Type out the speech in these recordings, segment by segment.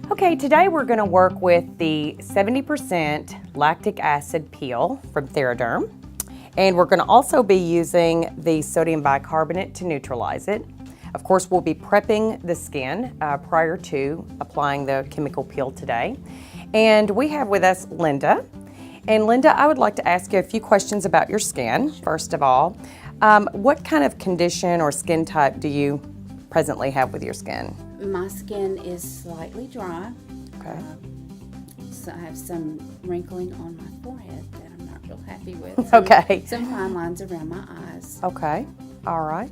Okay, today we're going to work with the 70% lactic acid peel from Theraderm, and we're going to also be using the sodium bicarbonate to neutralize it. Of course, we'll be prepping the skin prior to applying the chemical peel today. And we have with us Linda. And Linda, I would like to ask you a few questions about your skin. First of all, what kind of condition or skin type do you presently have with your skin? My skin is slightly dry. Okay. So I have some wrinkling on my forehead that I'm not real happy with. Okay. Some fine lines around my eyes. Okay. All right.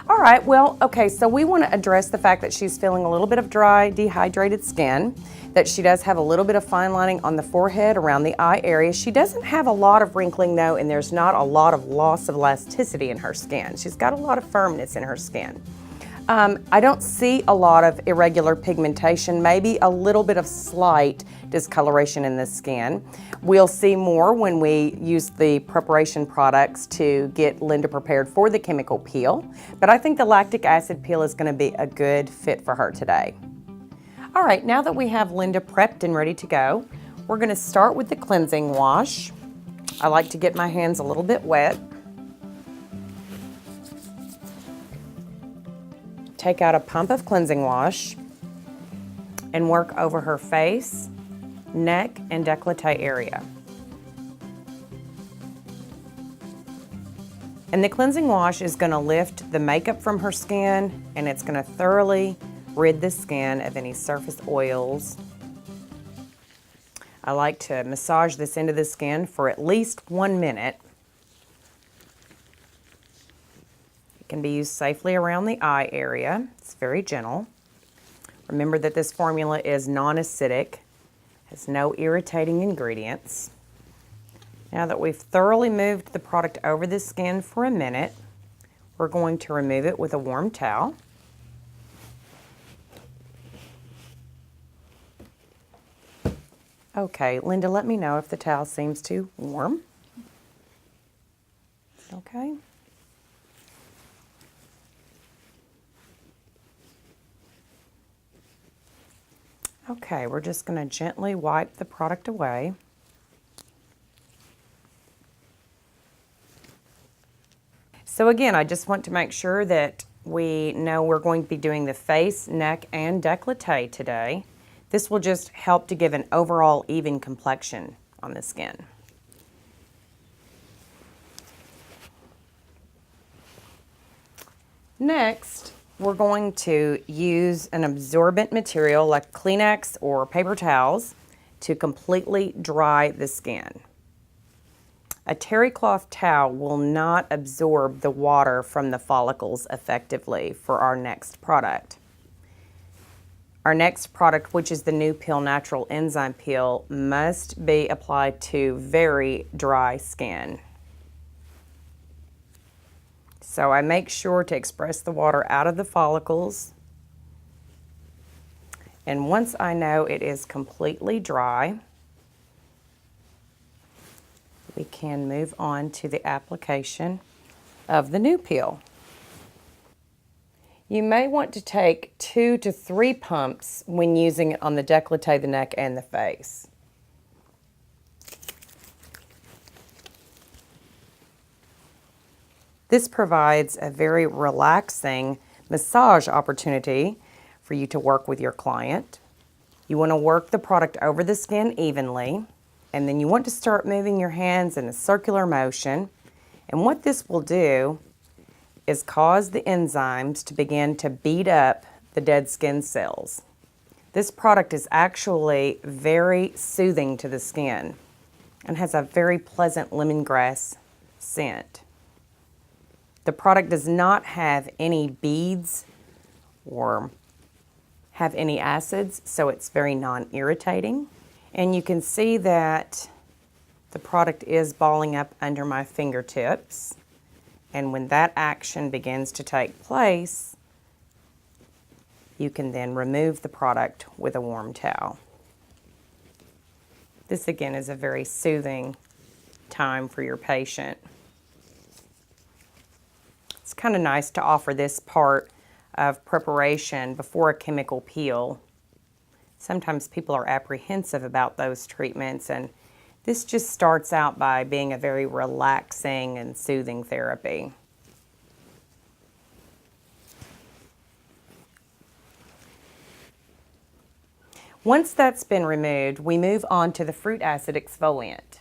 All right. Well, okay. So we want to address the fact that she's feeling a little bit of dry, dehydrated skin, that she does have a little bit of fine lining on the forehead around the eye area. She doesn't have a lot of wrinkling though, and there's not a lot of loss of elasticity in her skin. She's got a lot of firmness in her skin. I don't see a lot of irregular pigmentation, maybe a little bit of slight discoloration in the skin. We'll see more when we use the preparation products to get Linda prepared for the chemical peel, but I think the lactic acid peel is going to be a good fit for her today. All right, now that we have Linda prepped and ready to go, we're going to start with the cleansing wash. I like to get my hands a little bit wet. Take out a pump of cleansing wash and work over her face, neck, and décolleté area. And the cleansing wash is going to lift the makeup from her skin, and it's going to thoroughly rid the skin of any surface oils. I like to massage this into the skin for at least 1 minute. It can be used safely around the eye area. It's very gentle. Remember that this formula is non-acidic, has no irritating ingredients. Now that we've thoroughly moved the product over the skin for a minute, we're going to remove it with a warm towel. Okay, Linda, let me know if the towel seems too warm. Okay. Okay, we're just going to gently wipe the product away. So again, I just want to make sure that we know we're going to be doing the face, neck, and décolleté today. This will just help to give an overall even complexion on the skin. Next, we're going to use an absorbent material like Kleenex or paper towels to completely dry the skin. A terry cloth towel will not absorb the water from the follicles effectively for our next product. Our next product, which is the new Peel Natural Enzyme Peel, must be applied to very dry skin. So I make sure to express the water out of the follicles. And once I know it is completely dry, we can move on to the application of the new peel. You may want to take 2 to 3 pumps when using it on the décolleté, the neck, and the face. This provides a very relaxing massage opportunity for you to work with your client. You want to work the product over the skin evenly, and then you want to start moving your hands in a circular motion. And what this will do is cause the enzymes to begin to beat up the dead skin cells. This product is actually very soothing to the skin and has a very pleasant lemongrass scent. The product does not have any beads or have any acids, so it's very non-irritating. And you can see that the product is balling up under my fingertips. And when that action begins to take place, you can then remove the product with a warm towel. This again is a very soothing time for your patient. It's kind of nice to offer this part of preparation before a chemical peel Sometimes people are apprehensive about those treatments, and this just starts out by being a very relaxing and soothing therapy. Once that's been removed, we move on to the fruit acid exfoliant.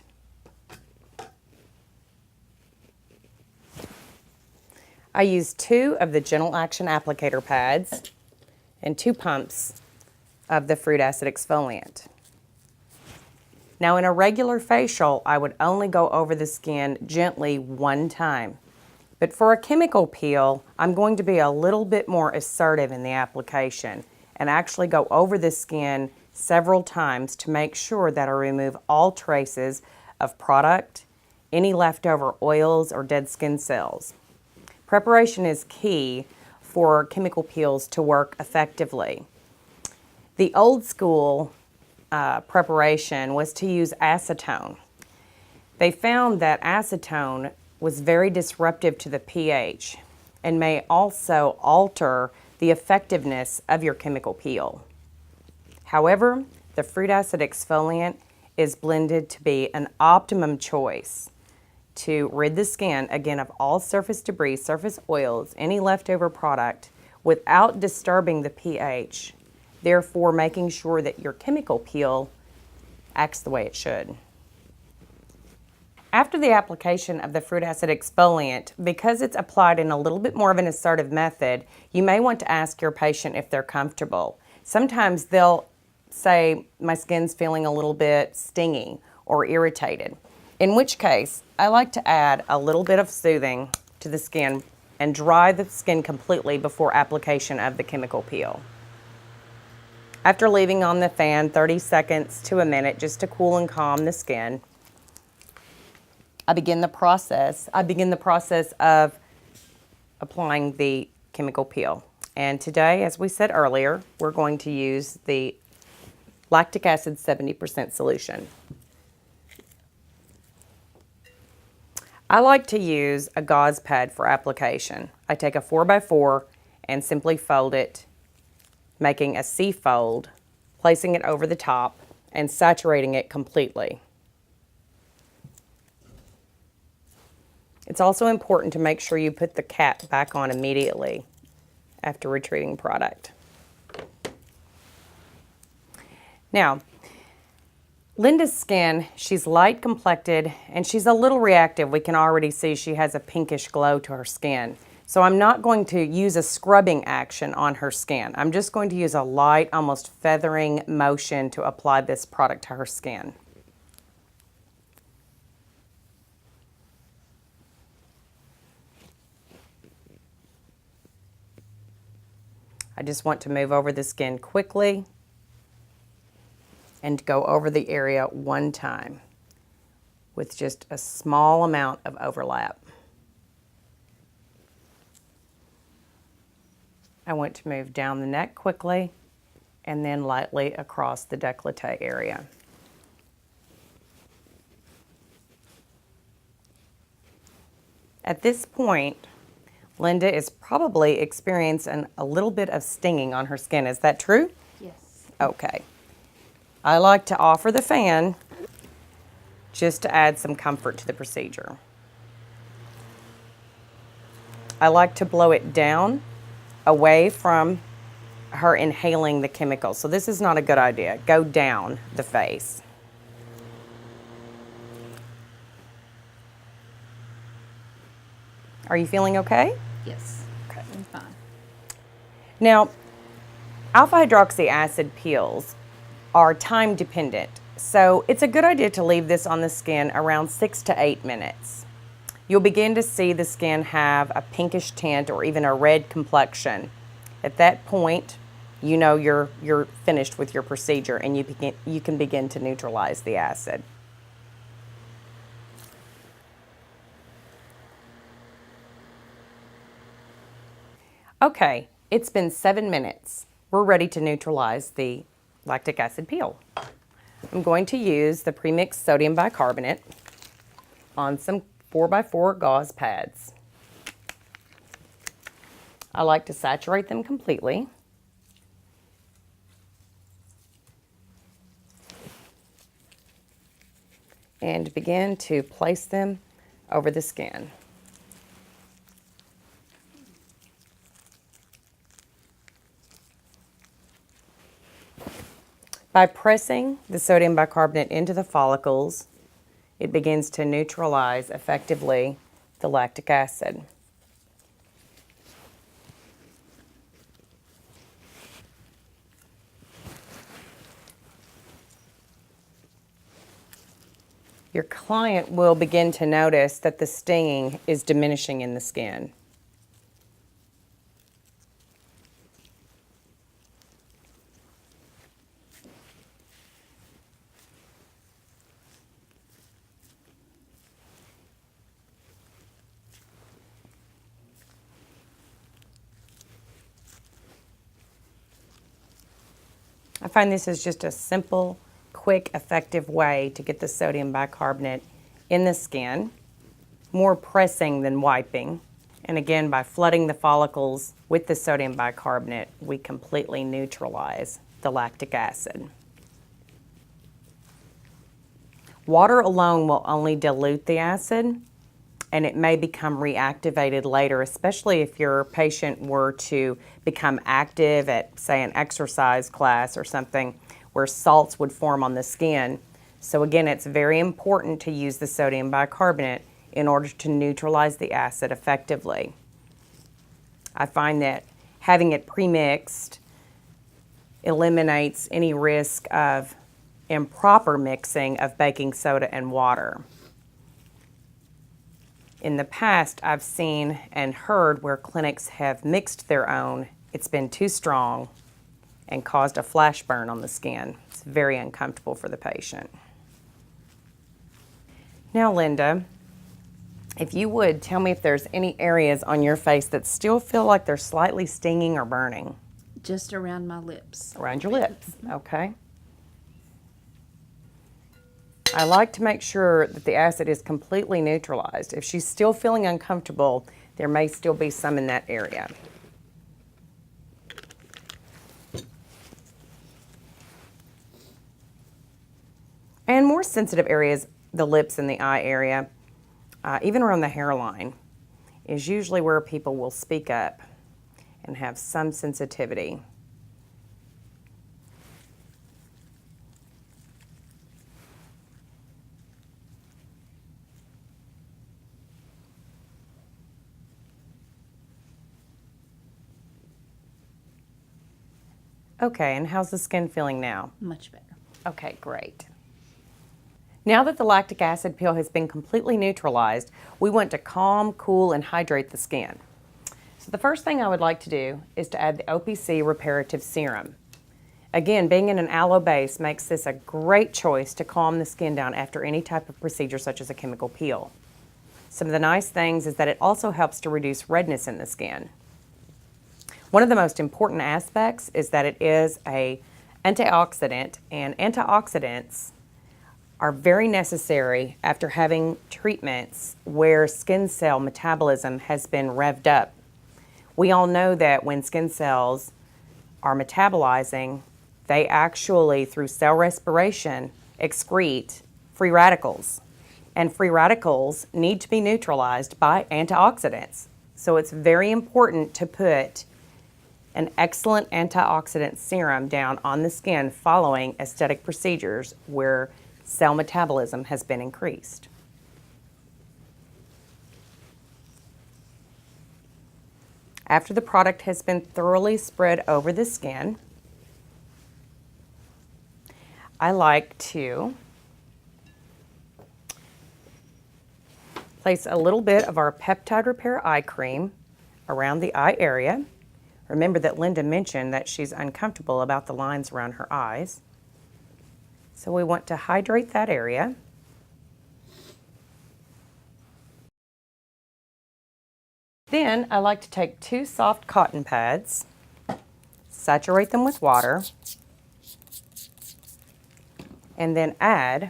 I use 2 of the Gentle Action applicator pads and 2 pumps of the fruit acid exfoliant. Now, in a regular facial, I would only go over the skin gently 1 time. But for a chemical peel, I'm going to be a little bit more assertive in the application and actually go over the skin several times to make sure that I remove all traces of product, any leftover oils or dead skin cells. Preparation is key for chemical peels to work effectively. The old school preparation was to use acetone. They found that acetone was very disruptive to the pH and may also alter the effectiveness of your chemical peel. However, the fruit acid exfoliant is blended to be an optimum choice to rid the skin, again, of all surface debris, surface oils, any leftover product, without disturbing the pH, therefore making sure that your chemical peel acts the way it should. After the application of the fruit acid exfoliant, because it's applied in a little bit more of an assertive method, you may want to ask your patient if they're comfortable. Sometimes they'll say, my skin's feeling a little bit stingy or irritated, in which case I like to add a little bit of soothing to the skin and dry the skin completely before application of the chemical peel. After leaving on the fan 30 seconds to a minute just to cool and calm the skin, I begin the process of applying the chemical peel. And today, as we said earlier, we're going to use the lactic acid 70% solution. I like to use a gauze pad for application. I take a 4x4 and simply fold it, making a C fold, placing it over the top, and saturating it completely. It's also important to make sure you put the cap back on immediately after retrieving product. Now, Linda's skin, she's light complected and she's a little reactive. We can already see she has a pinkish glow to her skin. So I'm not going to use a scrubbing action on her skin. I'm just going to use a light, almost feathering motion to apply this product to her skin. I just want to move over the skin quickly and go over the area 1 time with just a small amount of overlap. I want to move down the neck quickly and then lightly across the décolleté area. At this point, Linda is probably experiencing a little bit of stinging on her skin. Is that true? Yes. Okay. I like to offer the fan just to add some comfort to the procedure. I like to blow it down away from her inhaling the chemical. So this is not a good idea. Go down the face. Are you feeling okay? Yes. Okay. I'm fine. Now, alpha hydroxy acid peels are time dependent. So it's a good idea to leave this on the skin around 6 to 8 minutes. You'll begin to see the skin have a pinkish tint or even a red complexion. At that point, you know you're finished with your procedure and you can begin to neutralize the acid. Okay, it's been 7 minutes. We're ready to neutralize the lactic acid peel. I'm going to use the premixed sodium bicarbonate on some 4x4 gauze pads. I like to saturate them completely. and begin to place them over the skin. By pressing the sodium bicarbonate into the follicles, it begins to neutralize effectively the lactic acid. Your client will begin to notice that the stinging is diminishing in the skin. I find this is just a simple, quick, effective way to get the sodium bicarbonate in the skin, more pressing than wiping. And again, by flooding the follicles with the sodium bicarbonate, we completely neutralize the lactic acid. Water alone will only dilute the acid, and it may become reactivated later, especially if your patient were to become active at, say, an exercise class or something where salts would form on the skin. So again, it's very important to use the sodium bicarbonate in order to neutralize the acid effectively. I find that having it pre-mixed eliminates any risk of improper mixing of baking soda and water. In the past, I've seen and heard where clinics have mixed their own. It's been too strong and caused a flash burn on the skin. It's very uncomfortable for the patient. Now, Linda, if you would tell me if there's any areas on your face that still feel like they're slightly stinging or burning. Just around my lips. Around your lips, okay. I like to make sure that the acid is completely neutralized. If she's still feeling uncomfortable, there may still be some in that area. And more sensitive areas, the lips and the eye area, even around the hairline, is usually where people will speak up and have some sensitivity. Okay, and how's the skin feeling now? Much better. Okay, great. Now that the lactic acid pill has been completely neutralized, we want to calm, cool, and hydrate the skin. So the first thing I would like to do is to add the OPC Reparative Serum. Again, being in an aloe base makes this a great choice to calm the skin down after any type of procedure such as a chemical peel. Some of the nice things is that it also helps to reduce redness in the skin. One of the most important aspects is that it is an antioxidant, and antioxidants are very necessary after having treatments where skin cell metabolism has been revved up. We all know that when skin cells are metabolizing, they actually, through cell respiration, excrete free radicals. And free radicals need to be neutralized by antioxidants. So it's very important to put an excellent antioxidant serum down on the skin following aesthetic procedures where cell metabolism has been increased. After the product has been thoroughly spread over the skin, I like to place a little bit of our Peptide Repair Eye Cream around the eye area. Remember that Linda mentioned that she's uncomfortable about the lines around her eyes. So we want to hydrate that area. Then I like to take 2 soft cotton pads, saturate them with water, and then add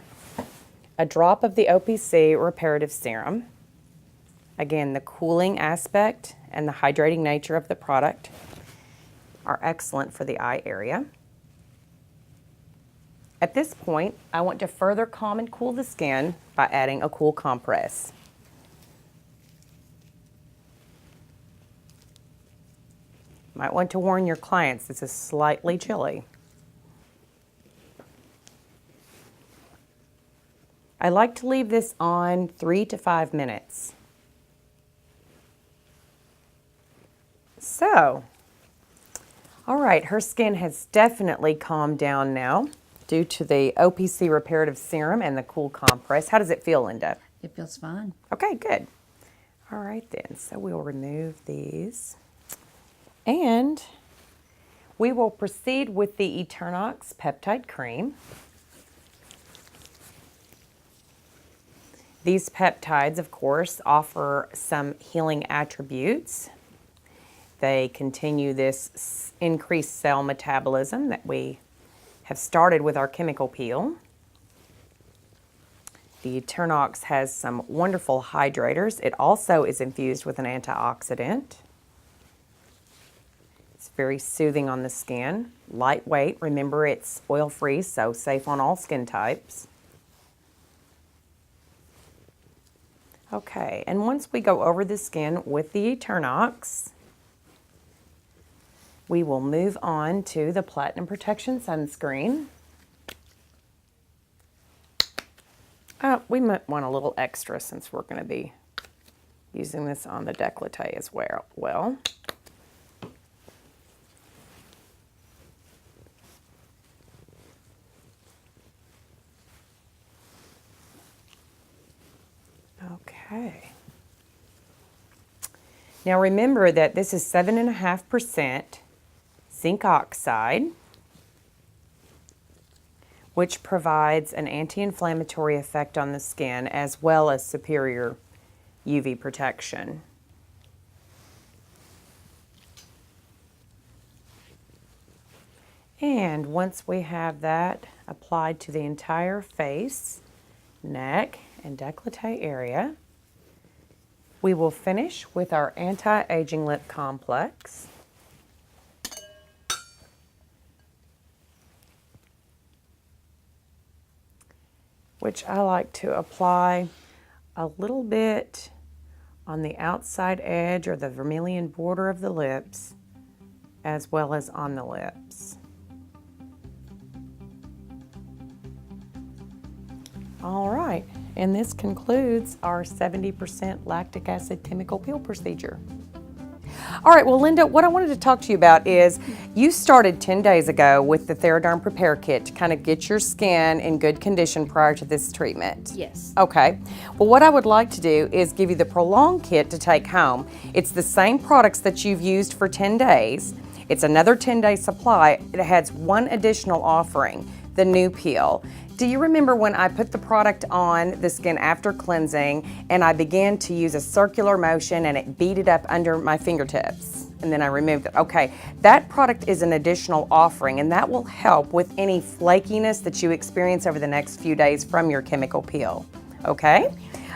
a drop of the OPC Reparative Serum. Again, the cooling aspect and the hydrating nature of the product are excellent for the eye area. At this point, I want to further calm and cool the skin by adding a cool compress. Might want to warn your clients this is slightly chilly. I like to leave this on 3 to 5 minutes. So, all right, her skin has definitely calmed down now due to the OPC reparative serum and the cool compress. How does it feel, Linda? It feels fine. Okay, good. All right then, so we'll remove these. And we will proceed with the Eternox Peptide Cream. These peptides, of course, offer some healing attributes. They continue this increased cell metabolism that we have started with our chemical peel. The Eternox has some wonderful hydrators. It also is infused with an antioxidant. It's very soothing on the skin, lightweight. Remember, it's oil-free, so safe on all skin types. Okay, and once we go over the skin with the Eternox, we will move on to the Platinum Protection Sunscreen. We might want a little extra since we're going to be using this on the décolleté as well. Okay. Now remember that this is 7.5% zinc oxide, which provides an anti-inflammatory effect on the skin as well as superior UV protection. And once we have that applied to the entire face, neck, and décolleté area, we will finish with our anti-aging lip complex. Which I like to apply a little bit on the outside edge or the vermilion border of the lips, as well as on the lips. All right, and this concludes our 70% lactic acid chemical peel procedure. All right, well, Linda, what I wanted to talk to you about is you started 10 days ago with the Theraderm Prepare Kit to kind of get your skin in good condition prior to this treatment. Yes. Okay. Well, what I would like to do is give you the Prolong Kit to take home. It's the same products that you've used for 10 days. It's another 10-day supply. It has one additional offering, the new peel. Do you remember when I put the product on the skin after cleansing and I began to use a circular motion and it beat it up under my fingertips? And then I removed it. Okay, that product is an additional offering and that will help with any flakiness that you experience over the next few days from your chemical peel. Okay?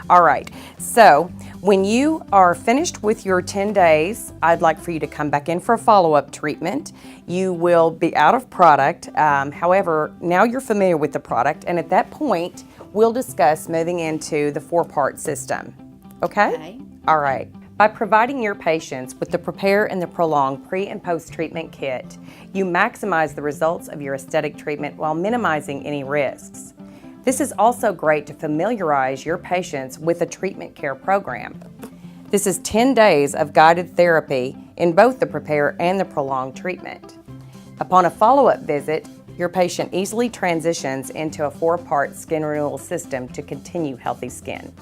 All right, so when you are finished with your 10 days, I'd like for you to come back in for a follow-up treatment. You will be out of product. However, now you're familiar with the product, and at that point, we'll discuss moving into the 4-part system. Okay? Okay. All right. By providing your patients with the Prepare and the Prolong pre- and post-treatment kit, you maximize the results of your aesthetic treatment while minimizing any risks. This is also great to familiarize your patients with a treatment care program. This is 10 days of guided therapy in both the Prepare and the Prolong treatment. Upon a follow-up visit, your patient easily transitions into a 4-part skin renewal system to continue healthy skin.